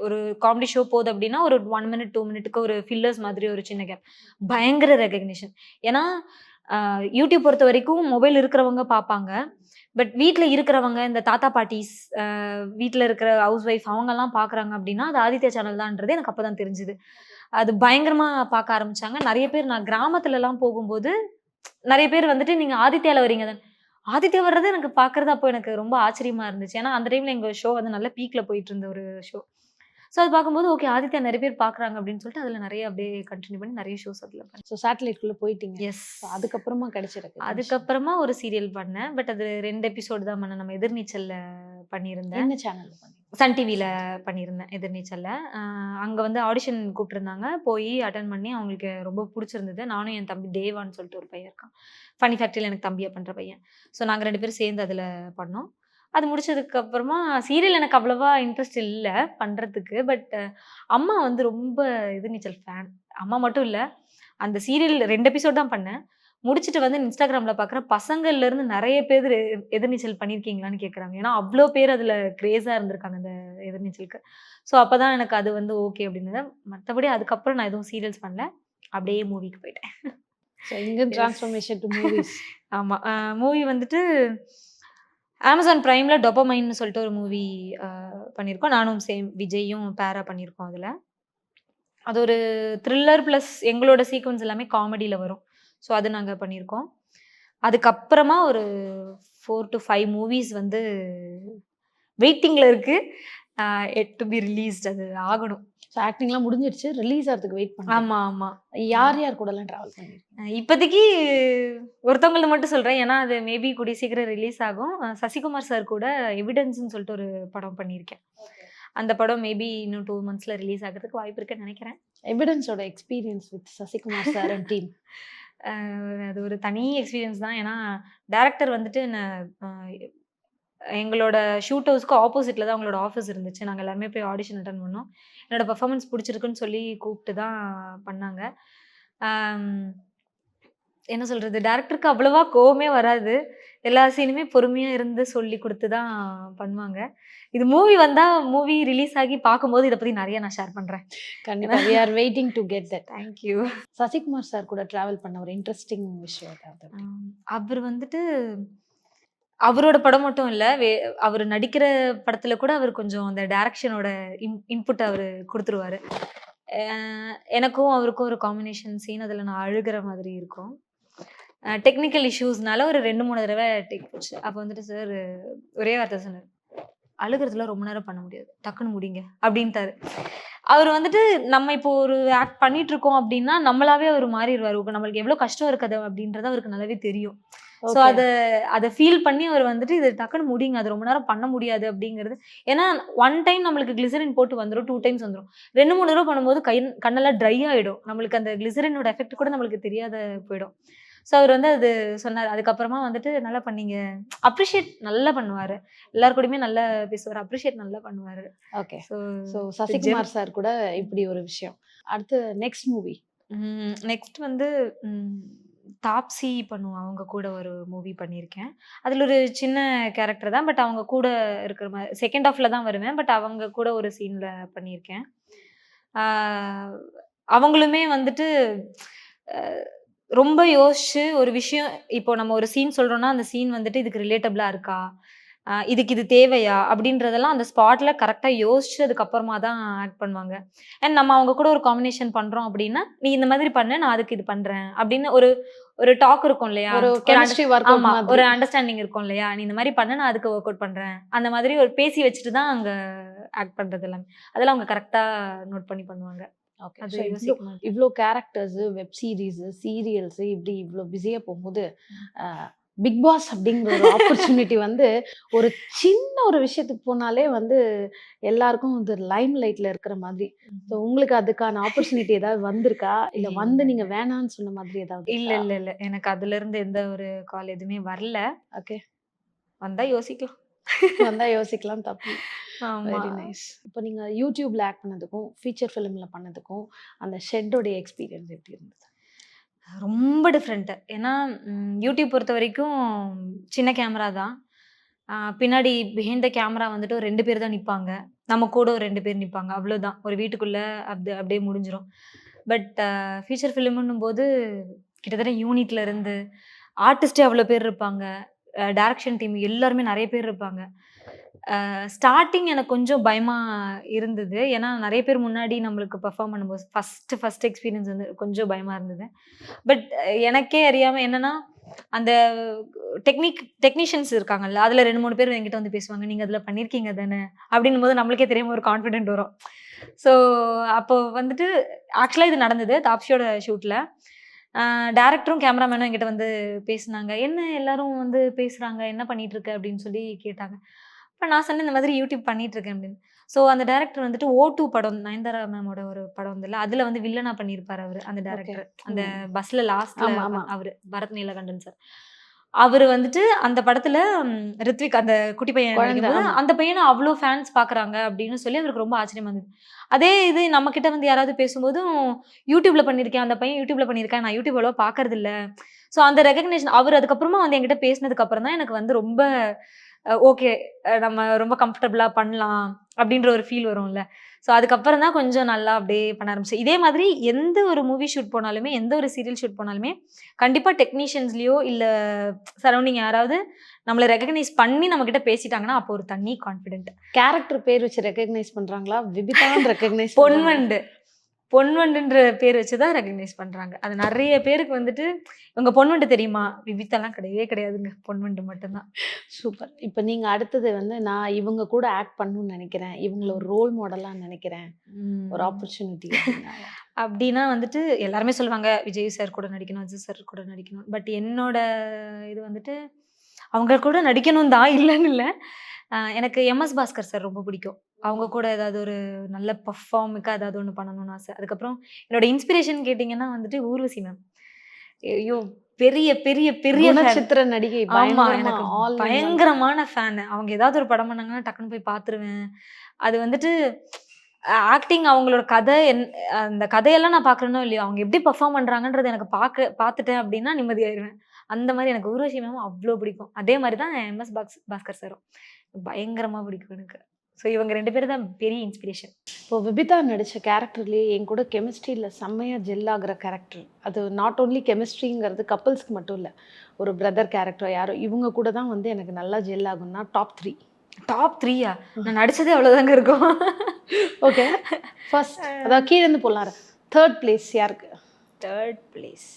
ஒரு காமெடி ஷோ போகுது அப்படின்னா ஒரு 1 மினிட் 2 மினிட்டுக்கு ஒரு ஃபில்லர்ஸ் மாதிரி ஒரு சின்ன கேப். பயங்கர ரெகக்னிஷன். ஏன்னா யூடியூப் பொறுத்த வரைக்கும் மொபைல் இருக்கிறவங்க பார்ப்பாங்க. பட் வீட்டில் இருக்கிறவங்க, இந்த தாத்தா பாட்டிஸ், வீட்டில் இருக்கிற ஹவுஸ் ஒய்ஃப் அவங்கெல்லாம் பார்க்குறாங்க அப்படின்னா அது ஆதித்யா சேனல் தான்ன்றது எனக்கு அப்போ தான் தெரிஞ்சுது. அது பயங்கரமாக பார்க்க ஆரம்பித்தாங்க. நிறைய பேர் நான் கிராமத்துலலாம் போகும்போது நிறைய பேர் வந்துட்டு நீங்கள் ஆதித்யாவில் வரீங்க தான். ஆதித்யா வர்றது எனக்கு பார்க்குறது அப்போ எனக்கு ரொம்ப ஆச்சரியமாக இருந்துச்சு. ஏன்னா அந்த டைமில் எங்கள் ஷோ வந்து நல்ல பீக்கில் போயிட்டு இருந்த ஒரு ஷோ. ஸோ அது பார்க்கும்போது ஓகே ஆதித்யா நிறைய பேர் பார்க்குறாங்க அப்படின்னு சொல்லிட்டு அதில் நிறைய அப்படியே கண்டினியூ பண்ணி நிறைய ஷோஸ் அதில் பண்ணேன். ஸோ சேட்டலைட்குள்ளே போயிட்டீங்க. எஸ். அதுக்கப்புறமா கிடைச்சிருக்கு. அதுக்கப்புறமா ஒரு சீரியல் பண்ணேன். பட் அது 2 எபிசோடு தான் பண்ணேன். நம்ம எதிர்நீச்சலில் பண்ணியிருந்தேன். என்ன சேனல் பண்ணி? சன் டிவியில் பண்ணியிருந்தேன் எதிர்நீச்சலில். அங்கே வந்து ஆடிஷன் கூப்பிட்டுருந்தாங்க. போய் அட்டன் பண்ணி அவங்களுக்கு ரொம்ப பிடிச்சிருந்தது. நானும் என் தம்பி தேவான்னு சொல்லிட்டு ஒரு பையன் இருக்கான். ஃபனி ஃபேக்ட்ரியில் எனக்கு தம்பியாக பண்ணுற பையன். ஸோ நாங்கள் 2 பேரும் சேர்ந்து அதில் பண்ணோம். அது முடிச்சதுக்கு அப்புறமா சீரியல் எனக்கு அவ்வளவா இன்ட்ரெஸ்ட் இல்லை பண்ணுறதுக்கு. பட் அம்மா வந்து ரொம்ப எதிர்நீச்சல் ஃபேன். அம்மா மட்டும் இல்லை, அந்த சீரியல் 2 எபிசோட் தான் பண்ணேன். முடிச்சுட்டு வந்து இன்ஸ்டாகிராமில் பார்க்குற பசங்கள்லேருந்து நிறைய பேர் எதிர்நீச்சல் பண்ணியிருக்கீங்களான்னு கேட்குறாங்க. ஏன்னா அவ்வளோ பேர் அதில் க்ரேஸாக இருந்திருக்காங்க அந்த எதிர்நீச்சலுக்கு. ஸோ அப்போ தான் எனக்கு அது வந்து ஓகே அப்படின்னு. மற்றபடி அதுக்கப்புறம் நான் எதுவும் சீரியல்ஸ் பண்ணல, அப்படியே மூவிக்கு போயிட்டேன். ஸோ இங்கே ட்ரான்ஸ்ஃபர்மேஷன் டு மூவிஸ். ஆமாம், மூவி வந்துட்டு அமேசான் பிரைமில் டொபமைன்னு சொல்லிட்டு ஒரு மூவி பண்ணியிருக்கோம். நானும் சேம் விஜயும் பேரா பண்ணியிருக்கோம். அதில் அது ஒரு த்ரில்லர் ப்ளஸ் எங்களோட சீக்வன்ஸ் எல்லாமே காமெடியில் வரும். ஸோ அது நாங்கள் பண்ணியிருக்கோம். அதுக்கப்புறமா ஒரு 4 to 5 மூவிஸ் வந்து வெயிட்டிங்கில் இருக்குது. எட் டு பி ரிலீஸ்ட். அது ஆகணும். ஸோ ஆக்டிங்லாம் முடிஞ்சிருச்சு, ரிலீஸ் ஆகிறதுக்கு வெயிட் பண்ணேன். ஆமாம். யார் கூடலாம் ட்ராவல் பண்ணியிருக்கேன்? இப்போதைக்கு ஒருத்தவங்களை மட்டும் சொல்கிறேன். ஏன்னா அது மேபி கூடிய சீக்கிரம் ரிலீஸ் ஆகும். சசிகுமார் சார் கூட எவிடன்ஸ்ன்னு சொல்லிட்டு ஒரு படம் பண்ணியிருக்கேன். அந்த படம் மேபி இன்னும் 2 monthsல ரிலீஸ் ஆகிறதுக்கு வாய்ப்பு இருக்குன்னு நினைக்கிறேன். எவிடன்ஸோட experience with Sasikumar sir and team? அது ஒரு தனி எக்ஸ்பீரியன்ஸ் தான். ஏன்னா டேரக்டர் வந்துட்டு எங்களோட ஷூட் ஹவுஸ்க்கு ஆப்போசிட்ல தான் அவங்களோட ஆஃபீஸ் இருந்துச்சு. நாங்க எல்லாருமே போய் ஆடிஷன் அட்டெண்ட் பண்ணோம். என்னோட பெர்ஃபார்மன்ஸ் பிடிச்சிருக்குன்னு சொல்லி கூப்பிட்டு தான் பண்ணாங்க. ஆம், என்ன சொல்றது? டைரக்டருக்கு அவ்வளவா கோவமே வராது. எல்லா சீனுமே பொறுமையா இருந்து சொல்லிக் குடுத்து தான் பண்ணுவாங்க. இது மூவி வந்தா மூவி ரிலீஸ் ஆகி பார்க்கும்போது இத பத்தி நெறைய நான் ஷேர் பண்றேன். கண்டிப்பா we are waiting to get that. Thank you. Sasikumar sir கூட டிராவல் பண்ண ஒரு இன்ட்ரெஸ்டிங் விஷயம் ஏதாவது? அவர் வந்துட்டு அவரோட படம் மட்டும் இல்ல. அவரு நடிக்கிற படத்துல கூட அவர் கொஞ்சம் அந்த டைரக்ஷனோட இன்புட் அவரு குடுத்துருவாரு. அ எனக்கும் அவருக்கும் ஒரு காம்பினேஷன் சீன் அதுல நான் அழுகுற மாதிரி இருக்கும். டெக்னிக்கல் இஷ்யூஸ்னால ஒரு 2, 3 தடவ டேக் போச்சு. அப்ப வந்துட்டு சார் ஒரே வார்த்தை சொன்னாரு. "அழுகுறதுல ரொம்ப நேரம் பண்ண முடியாது. டக்குன்னு முடிங்க" அப்படின்ட்டாரு. அவரு வந்துட்டு நம்ம இப்போ ஒரு ஆக்ட் பண்ணிட்டு இருக்கோம் அப்படின்னா, நம்மளாவே அவரு மாறிருவாரு. நம்மளுக்கு எவ்வளவு கஷ்டம் இருக்குது அப்படின்றது அவருக்கு நல்லாவே தெரியும். So okay. அத ஃபீல் பண்ணி அவர் வந்துட்டு "இத டக்குன்னு முடிங்க. அது ரொம்ப நேரம் பண்ண முடியாது" அப்படிங்கிறது. ஏன்னா 1 டைம் நம்மளுக்கு கிளிசரின் போட்டு வந்துரும். 2 டைம்ஸ் வந்துரும். 2, 3 தடவ பண்ணும்போது கண்ணெல்லாம் ட்ரை ஆயிடும். நம்மளுக்கு அந்த கிளிசரினோட எஃபெக்ட் கூட நம்மளுக்கு தெரியாத போயிடும். ஸோ அவர் வந்து அது சொன்னாரு. அதுக்கப்புறமா வந்துட்டு "நல்லா பண்ணீங்க." அப்ரிஷியேட் நல்லா பண்ணுவாரு. எல்லார் கூடயுமே நல்லா பேசுவாரு. அப்ரிஷியேட் நல்லா பண்ணுவாரு. Okay. So so Sasikumar sir கூட இப்படி ஒரு விஷயம். அடுத்து நெக்ஸ்ட் மூவி. நெக்ஸ்ட் வந்து தாப்ஸி பண்ணுவோம். அவங்க கூட ஒரு மூவி பண்ணியிருக்கேன். அதுல ஒரு சின்ன கேரக்டர் தான். பட் அவங்க கூட இருக்கிற மாரி செகண்ட் ஹாஃப்ல தான் வருவேன். பட் அவங்க கூட ஒரு சீன்ல பண்ணியிருக்கேன். ஆ அவங்களுமே வந்துட்டு அ ரொம்ப யோசிச்சு ஒரு விஷயம் இப்போ நம்ம ஒரு சீன் சொல்றோம்னா, அந்த சீன் வந்துட்டு இதுக்கு ரிலேட்டபிளா இருக்கா? இதுக்கு இது தேவையா? அப்படின்றதெல்லாம் அந்த ஸ்பாட்ல கரெக்ட்டா யோசிச்சு அதுக்கப்புறமா தான் ஆக்ட் பண்ணுவாங்க. அண்ட் நம்ம அவங்க கூட ஒரு காம்பினேஷன் பண்றோம் அப்படின்னா, "நீ இந்த மாதிரி பண்ணு, நான் அதுக்கு இது பண்றேன்." அப்படின்னு ஒரு ஒரு டாக் இருக்கும் இல்லையா? ஒரு ஒரு கெமிஸ்ட்ரி ஒர்க் அவுட் ஆமா. மாதிரி. ஒரு அண்டர்ஸ்டாண்டிங் இருக்கும் இல்லையா? "நீ இந்த மாரி பண்ணு, நான் அதுக்கு வொர்க் அவுட் பண்றேன்." அந்த மாதிரி ஒரு பேசி வச்சுட்டு தான் அங்க ஆக்ட் பண்றது எல்லாமே. அதெல்லாம் அவங்க கரெக்ட்டா நோட் பண்ணி பண்ணுவாங்க. ஓகே. அது ஸோ யோசிக்க மாட்டேன். இவ்ளோ கேரக்டர்ஸ், வெப் சீரிஸ், சீரியல்ஸ் இப்படி இவ்ளோ பிஸியா போகும்போது பிக் பாஸ் அப்படிங்கிற ஒரு ஆப்பர்ச்சுனிட்டி வந்து ஒரு சின்ன ஒரு விஷயத்துக்கு போனாலே வந்து எல்லாருக்கும் வந்து லைம் லைட்ல இருக்கிற மாதிரி. ஸோ உங்களுக்கு அதுக்கான ஆப்பர்ச்சுனிட்டி ஏதாவது வந்திருக்கா? இல்ல வந்து நீங்க வேணான்னு சொன்ன மாதிரி ஏதாவது இல்ல, இருக்கா? இல்ல, இல்ல. எனக்கு அதுலருந்து எந்த ஒரு கால் எதுவுமே வரல. ஓகே. வந்தா யோசிக்கலாம். வந்தா யோசிக்கலாம், தப்பு. ஆமா. Very nice. இப்போ நீங்க யூடியூப்ல ஆக்ட் பண்ணதுக்கும், ஃபீச்சர் ஃபிலிம்ல பண்ணதுக்கும் அந்த ஷெட்டோடைய எக்ஸ்பீரியன்ஸ் எப்படி இருந்தது? ரொம்ப டிஃப்ரெண்ட். ஏன்னா யூடியூப் பொறுத்தவரைக்கும் சின்ன கேமரா தான். பின்னாடி பிஹைண்ட் த கேமரா வந்துட்டு ஒரு 2 பேர் தான் நிப்பாங்க. நம்ம கூட ஒரு 2 பேர் நிப்பாங்க. அவ்வளோதான். ஒரு வீட்டுக்குள்ள அப்படியே முடிஞ்சிரும். பட் ஃபீச்சர் ஃபிலிம்ன்னும்போது கிட்டத்தட்ட யூனிட்ல இருந்து ஆர்டிஸ்ட்டே அவ்வளோ பேர் இருப்பாங்க. டைரக்ஷன் டீம் எல்லாருமே நெறைய பேர் இருப்பாங்க. ஸ்டார்ட்டிங் எனக்கு கொஞ்சம் பயமா இருந்தது. ஏன்னா நெறைய பேர் முன்னாடி நம்மளுக்கு பெர்ஃபார்ம் பண்ணும்போது ஃபர்ஸ்ட் எக்ஸ்பீரியன்ஸ் வந்து கொஞ்சம் பயமா இருந்தது. பட் எனக்கே அறியாம என்னன்னா, அந்த டெக்னீஷியன்ஸ் இருக்காங்கல்ல, அதுல 2, 3 பேர் என்கிட்ட வந்து பேசுவாங்க. "நீங்க அதுல பண்ணியிருக்கீங்க தானே?" அப்படின்னும்போது நம்மளுக்கே தெரியாம ஒரு கான்ஃபிடென்ட் வரும். ஸோ அப்போ வந்துட்டு ஆக்சுவலா இது நடந்தது தாப்ஷியோட ஷூட்ல. டைரக்டரும், கேமராமேனும் என்கிட்ட வந்து பேசுனாங்க. "என்ன எல்லாரும் வந்து பேசுறாங்க, என்ன பண்ணிட்டு இருக்க?" அப்படின்னு சொல்லி கேட்டாங்க. அப்ப நான் சொன்னேன், "இந்த மாதிரி யூடியூப் பண்ணிட்டு இருக்கேன்" அப்படின்னு. ஸோ அந்த டைரக்டர் வந்துட்டு ஓ2 படம் நயன்தாரா மேமோட ஒரு படம் வந்துல்ல, அதுல வந்து வில்லனா பண்ணியிருப்பாரு அவரு, அந்த ஓகே. டைரக்டர். அந்த பஸ்ல லாஸ்ட்ல ஆமா, ஆமா. அவரு, பரத் நீலகண்டன் சார். அவரு வந்துட்டு அந்த படத்துல ரித்விக் அந்த குட்டி பையன் குழந்தை. நடிக்கும்போது, ஆமா. அந்த பையன அவ்ளோ ஃபேன்ஸ் பாக்குறாங்க அப்படின்னு சொல்லி அவருக்கு ரொம்ப ஆச்சரியமா இருந்தது. அதே இது நம்ம கிட்ட வந்து யாராவது பேசும்போதும், "யூடியூப்ல பண்ணியிருக்கேன். அந்த பையன் யூடியூப்ல பண்ணியிருக்கான். நான் யூடியூப் அவ்வளவா பாக்குறதில்ல." ஸோ அந்த ரெகக்னிஷன் அவரு அதுக்கப்புறமா வந்து என்கிட்ட பேசினதுக்கு அப்புறம் தான் எனக்கு வந்து ரொம்ப ஓகே. நம்ம ரொம்ப கம்ஃபர்டபுளா பண்ணலாம் அப்படின்ற ஒரு ஃபீல் வரும்ல. ஸோ அதுக்கப்புறம் தான் கொஞ்சம் நல்லா அப்படியே பண்ண ஆரம்பிச்சேன். இதே மாதிரி எந்த ஒரு மூவி ஷூட் போனாலுமே, எந்த ஒரு சீரியல் ஷூட் போனாலுமே, கண்டிப்பா டெக்னீஷியன்ஸ்லயோ இல்ல சரவுண்டிங் யாராவது நம்மள ரெகக்னைஸ் பண்ணி நம்மகிட்ட பேசிட்டாங்கன்னா, அப்போ ஒரு தனி கான்ஃபிடென்ட். கேரக்டர் பேர் வச்சு ரெகக்னைஸ் பண்றாங்களா? விபிதான் ரெகக்னைஸ் பண்றாங்களா? பொன்வண்டு. பொன்வண்டுன்ற பேர் வச்சு தான் ரெகக்னைஸ் பண்றாங்க. அது நெறைய பேருக்கு வந்துட்டு, "இவங்க பொன்வண்டு தெரியுமா?" விவிதாலாம் கிடையவே கிடையாதுங்க. பொன்வண்டு மட்டும் தான். சூப்பர். இப்ப நீங்க அடுத்தது வந்து நான் இவங்க கூட ஆக்ட் பண்ணணும்னு நெனைக்கிறேன். இவங்கள ஒரு ரோல் மாடலா நெனைக்கிறேன். ஒரு ம். ஆப்பர்ச்சுனிட்டி அப்படின்னா? அப்டின்னா வந்துட்டு எல்லாருமே சொல்லுவாங்க, விஜய் சார் கூட நடிக்கணும், அஜித் சார் கூட நடிக்கணும். பட் என்னோட இது வந்துட்டு, அவங்க கூட நடிக்கணும் தான், இல்லன்னு இல்ல. எனக்கு எம்.எஸ். பாஸ்கர் சார் ரொம்ப பிடிக்கும். அவங்க கூட ஏதாவது ஒரு நல்ல பெர்ஃபார்மிக்கா ஏதாவது ஒண்ணு பண்ணணும்னு ஆசை. அதுக்கப்புறம் என்னோட இன்ஸ்பிரேஷன் கேட்டீங்கன்னா வந்துட்டு ஊர்வசி மேம். ஐயோ! பெரிய பெரிய பெரிய fan. குணச்சித்திர நடிகை ஆமா, பயங்கரமா எனக்கு all in one. பயங்கரமான ஃபேன். அவங்க ஏதாவது ஒரு படம் பண்ணாங்கன்னா டக்குன்னு போய் பார்த்துருவேன். அது வந்துட்டு ஆக்டிங் அவங்களோட கதை அந்த கதையெல்லாம் நான் பார்க்குறேனோ இல்லையோ, அவங்க எப்படி பெர்ஃபார்ம் பண்றாங்கன்றது எனக்கு பார்த்துட்டேன் அப்படின்னா நிம்மதியாயிருவேன். அந்த மாதிரி எனக்கு ஊர்வசி மேம் அவ்ளோ பிடிக்கும். அதே மாதிரி தான் எம்.எஸ். பாஸ்கர் சாரும். பயங்கரமா பிடிக்கும் எனக்கு. ஸோ இவங்க 2 பேரும் தான் பெரிய இன்ஸ்பிரேஷன். இப்போ விபிதா நடிச்ச கேரக்டர்லயே என் கூட கெமிஸ்ட்ரியில் செம்மையா ஜெல் ஆகுற கேரக்டர். அது நாட் ஓன்லி கெமிஸ்ட்ரிங்கிறது கப்பல்ஸ்க்கு மட்டும் இல்லை, ஒரு பிரதர் கேரக்டர் யாரோ இவங்க கூட தான் வந்து எனக்கு நல்லா ஜெல் ஆகும்னா டாப் 3. டாப் 3யா? நான் நடிச்சதே அவ்வளோதாங்க இருக்கும். ஓகே, ஃபர்ஸ்ட் அதாவது கீழே இருந்து போலாம். 3rd பிளேஸ் யாருக்கு? 3rd பிளேஸ்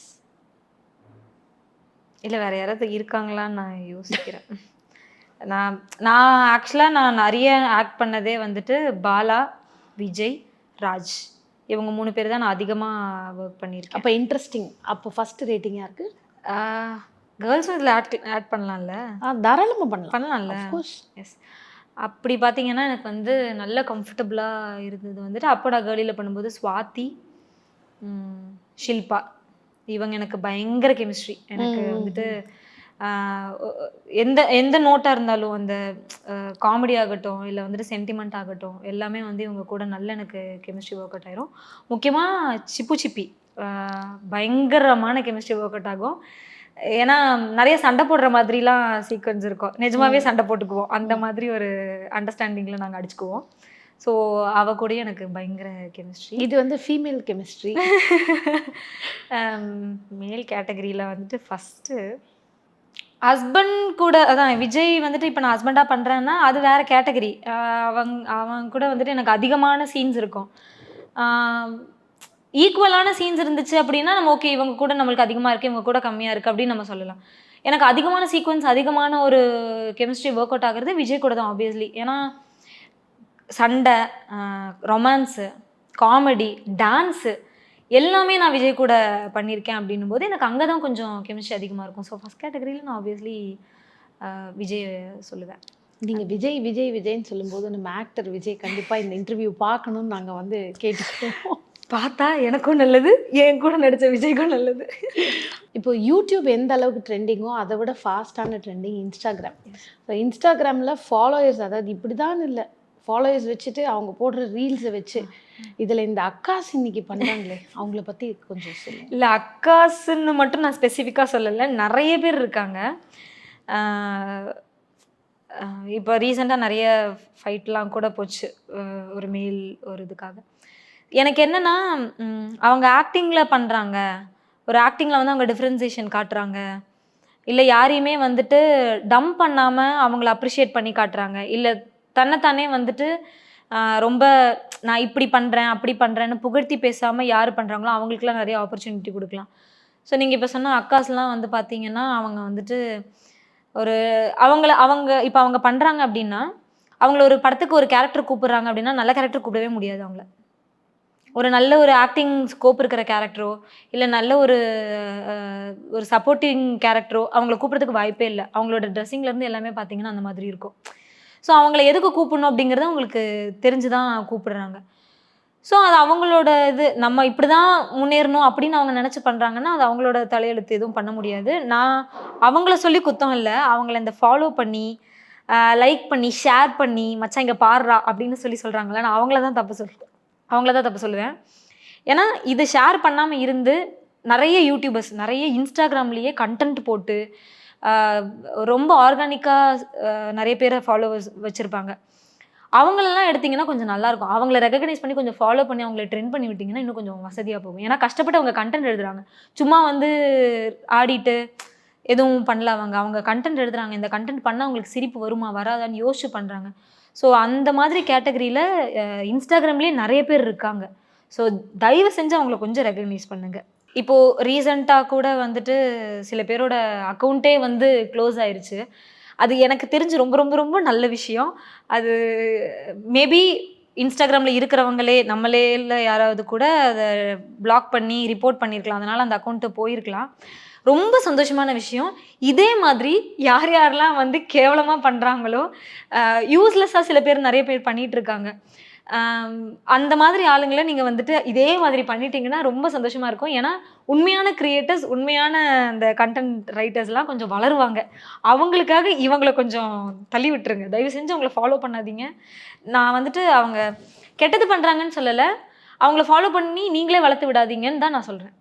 இல்லை வேற யாராவது இருக்காங்களான்னு நான் யோசிக்கிறேன். நான் ஆக்சுவலாக நான் நிறைய ஆக்ட் பண்ணதே வந்துட்டு பாலா, விஜய், ராஜ் இவங்க 3 பேர் தான் நான் அதிகமாக ஒர்க் பண்ணியிருக்கேன். அப்போ இன்ட்ரெஸ்டிங். அப்போ ஃபர்ஸ்ட் ரேட்டிங் யாருக்கு? கேர்ள்ஸும் இதில் ஆட் பண்ணலாம்ல? தாராளமாக பண்ணலாம். பண்ணலாம்ல? கோர்ஸ். எஸ். அப்படி பார்த்தீங்கன்னா எனக்கு வந்து நல்ல கம்ஃபர்டபுளாக இருந்தது வந்துட்டு அப்போடா கேர்ளியில் பண்ணும்போது ஸ்வாதி, ஷில்பா இவங்க எனக்கு பயங்கர கெமிஸ்ட்ரி. எனக்கு வந்துட்டு எந்த எந்த நோட்டாக இருந்தாலும் அந்த காமெடி ஆகட்டும் இல்லை வந்துட்டு சென்டிமெண்ட் ஆகட்டும் எல்லாமே வந்து இவங்க கூட நல்ல எனக்கு கெமிஸ்ட்ரி ஒர்க் அவுட் ஆயிரும். முக்கியமாக சிப்பி பயங்கரமான கெமிஸ்ட்ரி ஒர்க் அவுட் ஆகும். ஏன்னா நிறைய சண்டை போடுற மாதிரிலாம் சீக்வன்ஸ் இருக்கும், நிஜமாவே சண்டை போட்டுக்குவோம். அந்த மாதிரி ஒரு அண்டர்ஸ்டாண்டிங்கில் நாங்கள் அடிச்சுக்குவோம். ஸோ அவ கூட எனக்கு பயங்கர கெமிஸ்ட்ரி. இது வந்து ஃபீமேல் கெமிஸ்ட்ரி. மேல் கேட்டகரியில் வந்துட்டு ஃபஸ்ட்டு ஹஸ்பண்ட் கூட, அதான் விஜய் வந்துட்டு இப்போ நான் ஹஸ்பண்டாக பண்ணுறேன்னா அது வேறு கேட்டகரி. அவங்க கூட வந்துட்டு எனக்கு அதிகமான சீன்ஸ் இருக்கும். ஈக்குவலான சீன்ஸ் இருந்துச்சு அப்படின்னா நம்ம ஓகே இவங்க கூட நம்மளுக்கு அதிகமாக இருக்குது இவங்க கூட கம்மியாக இருக்குது அப்படின்னு நம்ம சொல்லலாம். எனக்கு அதிகமான சீக்வன்ஸ் அதிகமான ஒரு கெமிஸ்ட்ரி ஒர்க் அவுட் ஆகுறது விஜய் கூட தான் ஆப்வியஸ்லி. ஏன்னா சண்டை, ரொமான்ஸு, காமெடி, டான்ஸு எல்லாமே நான் விஜய் கூட பண்ணியிருக்கேன் அப்படின்னும் போது எனக்கு அங்கே தான் கொஞ்சம் கெமிஸ்ட்ரி அதிகமாக இருக்கும். ஸோ ஃபஸ்ட் கேட்டகரியில் நான் ஆப்வியஸ்லி விஜய் சொல்லுவேன். நீங்கள் விஜய் விஜய் விஜய்ன்னு சொல்லும்போது நம்ம ஆக்டர் விஜய் கண்டிப்பாக இந்த இன்டர்வியூ பார்க்கணும்னு நாங்கள் வந்து கேட்டுக்கோம். பார்த்தா எனக்கும் நல்லது, என் கூட நடித்த விஜய்க்கும் நல்லது. இப்போ யூடியூப் எந்த அளவுக்கு ட்ரெண்டிங்கோ அதை விட ஃபாஸ்டான ட்ரெண்டிங் இன்ஸ்டாகிராம். ஸோ இன்ஸ்டாகிராமில் ஃபாலோயர்ஸ், அதாவது இப்படி தான் இல்லை, ஃபாலோயர்ஸ் வச்சுட்டு அவங்க போடுற ரீல்ஸை வச்சு இதில் இந்த அக்காஸ் இன்னைக்கு பண்ணுறாங்களே அவங்கள பற்றி கொஞ்சம் சொல்லுங்கள். இல்லை அக்காஸ்ன்னு மட்டும் நான் ஸ்பெசிஃபிக்காக சொல்லலை, நிறைய பேர் இருக்காங்க. இப்போ ரீசெண்டாக நிறைய ஃபைட்லாம் கூட போச்சு ஒரு மெயில் ஒரு இதுக்காக. எனக்கு என்னென்னா அவங்க ஆக்டிங்கில் பண்ணுறாங்க, ஒரு ஆக்டிங்கில் வந்து அவங்க டிஃப்ரென்சியேஷன் காட்டுறாங்க, இல்லை யாரையுமே வந்துட்டு டம்ப் பண்ணாமல் அவங்கள அப்ரிஷியேட் பண்ணி காட்டுறாங்க, இல்லை தன்னைத்தானே வந்துட்டு ரொம்ப நான் இப்படி பண்ணுறேன் அப்படி பண்ணுறேன்னு புகழ்த்தி பேசாமல் யார் பண்ணுறாங்களோ அவங்களுக்குலாம் நிறைய ஆப்பர்ச்சுனிட்டி கொடுக்கலாம். ஸோ நீங்கள் இப்போ சொன்ன அக்காஸ்லாம் வந்து பார்த்தீங்கன்னா அவங்க வந்துட்டு ஒரு அவங்க இப்போ அவங்க பண்ணுறாங்க அப்படின்னா அவங்கள ஒரு படத்துக்கு ஒரு கேரக்டர் கூப்பிட்றாங்க அப்படின்னா நல்ல கேரக்டர் கூப்பிடவே முடியாது. அவங்கள ஒரு நல்ல ஒரு ஆக்டிங் ஸ்கோப் இருக்கிற கேரக்டரோ இல்லை நல்ல ஒரு சப்போர்ட்டிங் கேரக்டரோ அவங்கள கூப்பிட்றதுக்கு வாய்ப்பே இல்லை. அவங்களோட ட்ரெஸ்ஸிங்லேருந்து எல்லாமே பார்த்தீங்கன்னா அந்த மாதிரி இருக்கும். ஸோ அவங்கள எதுக்கு கூப்பிடணும் அப்படிங்கிறது அவங்களுக்கு தெரிஞ்சு தான் கூப்பிடுறாங்க. ஸோ அது அவங்களோட இது, நம்ம இப்படி தான் முன்னேறணும் அப்படின்னு அவங்க நினச்சி பண்ணுறாங்கன்னா அது அவங்களோட தலையெழுத்து, எதுவும் பண்ண முடியாது. நான் அவங்கள சொல்லி குத்தம் இல்லை, அவங்கள இந்த ஃபாலோ பண்ணி லைக் பண்ணி ஷேர் பண்ணி மச்சான் இங்கே பாடுறா அப்படின்னு சொல்கிறாங்களா, நான் அவங்கள தான் தப்பு சொல்லுவேன். ஏன்னா இது ஷேர் பண்ணாமல் இருந்து நிறைய யூடியூபர்ஸ் நிறைய இன்ஸ்டாகிராம்லேயே கண்டென்ட் போட்டு ரொம்ப ஆர்கானிக்காக நிறைய பேரை ஃபாலோவர்ஸ் வச்சுருப்பாங்க. அவங்களெல்லாம் எடுத்திங்கன்னா கொஞ்சம் நல்லாயிருக்கும். அவங்கள ரெகக்னைஸ் பண்ணி கொஞ்சம் ஃபாலோ பண்ணி அவங்கள ட்ரெண்ட் பண்ணி விட்டிங்கன்னா இன்னும் கொஞ்சம் வசதியாக போகும். ஏன்னா கஷ்டப்பட்டு அவங்க கண்டென்ட் எழுதுறாங்க, சும்மா வந்து ஆடிட்டு எதுவும் பண்ணல. அவங்க கண்டென்ட் எழுதுறாங்க, இந்த கண்டென்ட் பண்ணால் அவங்களுக்கு சிரிப்பு வருமா வராதான்னு யோசிச்சு பண்ணுறாங்க. ஸோ அந்த மாதிரி கேட்டகரியில் இன்ஸ்டாகிராம்லேயே நிறைய பேர் இருக்காங்க. ஸோ தயவு செஞ்சு அவங்கள கொஞ்சம் ரெகக்னைஸ் பண்ணுங்கள். இப்போது ரீசண்டாக கூட வந்துட்டு சில பேரோட அக்கௌண்ட்டே வந்து க்ளோஸ் ஆயிடுச்சு. அது எனக்கு தெரிஞ்சு ரொம்ப ரொம்ப ரொம்ப நல்ல விஷயம். அது மேபி இன்ஸ்டாகிராமில் இருக்கிறவங்களே நம்மளே இல்லை யாராவது கூட அதை பிளாக் பண்ணி ரிப்போர்ட் பண்ணியிருக்கலாம், அதனால் அந்த அக்கௌண்ட்டு போயிருக்கலாம். ரொம்ப சந்தோஷமான விஷயம். இதே மாதிரி யார் யாரெல்லாம் வந்து கேவலமாக பண்ணுறாங்களோ, யூஸ்லெஸ்ஸாக சில பேர் நிறைய பேர் பண்ணிகிட்டு இருக்காங்க. அந்த மாதிரி ஆளுங்களை நீங்கள் வந்துட்டு இதே மாதிரி பண்ணிட்டீங்கன்னா ரொம்ப சந்தோஷமாக இருக்கும். ஏன்னா உண்மையான கிரியேட்டர்ஸ், உண்மையான அந்த கண்டென்ட் ரைட்டர்ஸ்லாம் கொஞ்சம் வளருவாங்க. அவங்களுக்காக இவங்கள கொஞ்சம் தள்ளி விட்டுருங்க. தயவு செஞ்சு அவங்கள ஃபாலோ பண்ணாதீங்க. நான் வந்துட்டு அவங்க கெட்டது பண்ணுறாங்கன்னு சொல்லலை, அவங்கள ஃபாலோ பண்ணி நீங்களே வளர்த்து விடாதீங்கன்னு தான் நான் சொல்கிறேன்.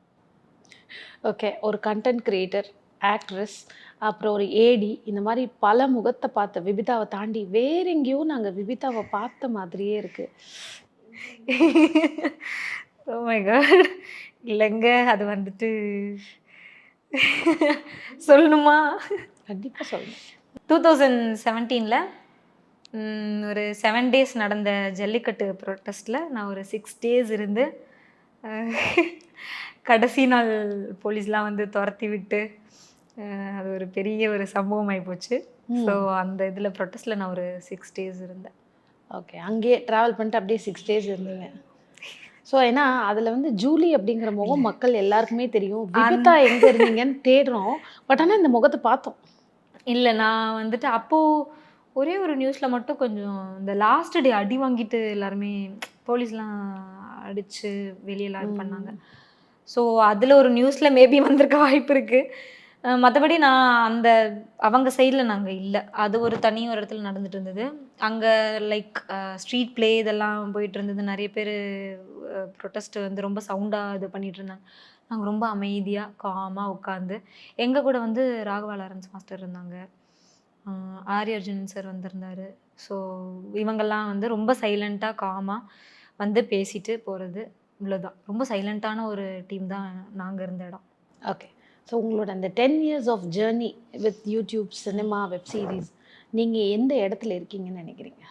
ஓகே. ஒரு கண்டென்ட் கிரியேட்டர், ஆக்ட்ரஸ், அப்புறம் ஒரு ஏடி, இந்த மாதிரி பல முகத்தை பார்த்த விபிதாவை தாண்டி வேற எங்கேயோ நாங்கள் விபிதாவை பார்த்த மாதிரியே இருக்கு. Oh my God! இல்லைங்க, அது வந்துட்டு சொல்லணுமா? கண்டிப்பாக சொல்லணும். 2017ல் ஒரு 7 days நடந்த ஜல்லிக்கட்டு ப்ரொட்டஸ்ட்டில் நான் ஒரு 6 days இருந்து கடைசி நாள் போலீஸ்லாம் வந்து துரத்தி விட்டு அது ஒரு பெரிய ஒரு சம்பவம் ஆகிப்போச்சு. ஸோ அந்த இதில் ப்ரொட்டஸ்ட்டில் நான் ஒரு 6 days இருந்தேன். ஓகே. அங்கேயே ட்ராவல் பண்ணிட்டு அப்படியே 6 days இருந்தீங்க. ஸோ ஏன்னா அதில் வந்து ஜூலி அப்படிங்கிற முகம் மக்கள் எல்லாருக்குமே தெரியும். விபிதா எங்கே இருந்தீங்கன்னு தேடுறோம். பட் ஆனால் இந்த முகத்தை பார்த்தோம். இல்லை, நான் வந்துட்டு அப்போது ஒரே ஒரு நியூஸில் மட்டும் கொஞ்சம் இந்த லாஸ்ட் டே அடி வாங்கிட்டு எல்லாருமே போலீஸ்லாம் அடித்து வெளியெல்லாம் இது பண்ணாங்க. ஸோ அதில் ஒரு நியூஸில் மேபி வந்திருக்க வாய்ப்பு இருக்குது. மற்றபடி நான் அந்த அவங்க சைடில் நாங்கள் இல்லை. அது ஒரு தனி ஒரு இடத்துல நடந்துட்டு இருந்தது. அங்கே லைக் ஸ்ட்ரீட் ப்ளே இதெல்லாம் போயிட்டு இருந்தது. நிறைய பேர் ப்ரொட்டஸ்ட் வந்து ரொம்ப சவுண்டாக இது பண்ணிகிட்டு இருந்தாங்க. நாங்கள் ரொம்ப அமைதியாக காமாக உட்காந்து, எங்கள் கூட வந்து ராகவா லாரன்ஸ் மாஸ்டர் இருந்தாங்க, ஆர்ய அர்ஜுனன் சார் வந்திருந்தார். ஸோ இவங்கெல்லாம் வந்து ரொம்ப சைலண்ட்டாக காமாக வந்து பேசிட்டு போகிறது, இவ்வளோதான். ரொம்ப சைலண்ட்டான ஒரு டீம் தான் நாங்கள் இருந்த இடம். ஓகே. ஸோ உங்களோட அந்த 10 years of journey with YouTube, cinema, web series, நீங்கள் எந்த இடத்துல இருக்கீங்கன்னு நினைக்கிறீங்க?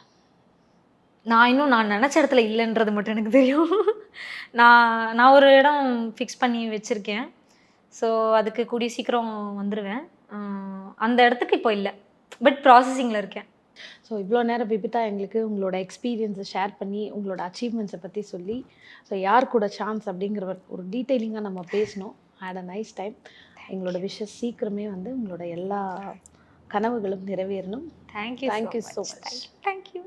நான் நினச்ச இடத்துல இல்லைன்றது மட்டும் எனக்கு தெரியும். நான் ஒரு இடம் ஃபிக்ஸ் பண்ணி வச்சுருக்கேன். ஸோ அதுக்கு கூடிய சீக்கிரம் வந்துடுவேன். அந்த இடத்துக்கு இப்போ இல்லை, பட் ப்ராசஸிங்கில் இருக்கேன். ஸோ இவ்வளோ நேரம் விபிதா எங்களுக்கு உங்களோட எக்ஸ்பீரியன்ஸை ஷேர் பண்ணி, உங்களோட அச்சீவ்மெண்ட்ஸை பற்றி சொல்லி, ஸோ யார் கூட சான்ஸ் அப்படிங்கிற ஒரு டீட்டெயிலிங்காக நம்ம பேசணும். Had a nice time. எங்களோட விஷஸ் சீக்கிரமே வந்து உங்களோட எல்லா கனவுகளும் நிறைவேறணும். Thank you so much. தேங்க்யூ.